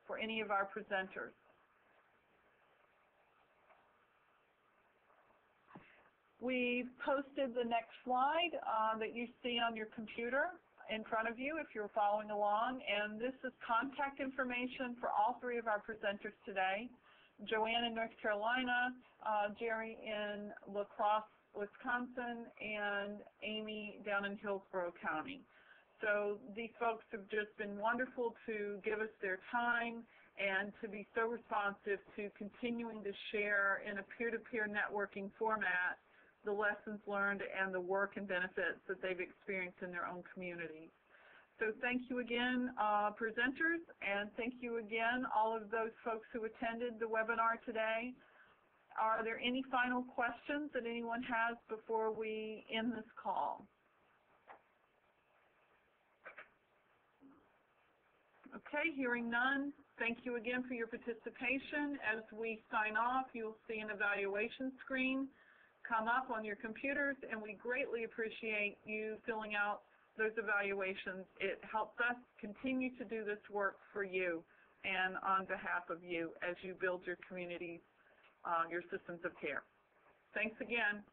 for any of our presenters? We've posted the next slide that you see on your computer in front of you if you're following along, and this is contact information for all three of our presenters today. Joanne in North Carolina, Jerry in La Crosse, Wisconsin, and Amy down in Hillsborough County. So these folks have just been wonderful to give us their time and to be so responsive to continuing to share in a peer-to-peer networking format the lessons learned and the work and benefits that they've experienced in their own communities. So thank you again, presenters, and thank you again, all of those folks who attended the webinar today. Are there any final questions that anyone has before we end this call? Okay, hearing none, thank you again for your participation. As we sign off, you'll see an evaluation screen come up on your computers, and we greatly appreciate you filling out those evaluations. It helps us continue to do this work for you and on behalf of you as you build your communities, your systems of care. Thanks again.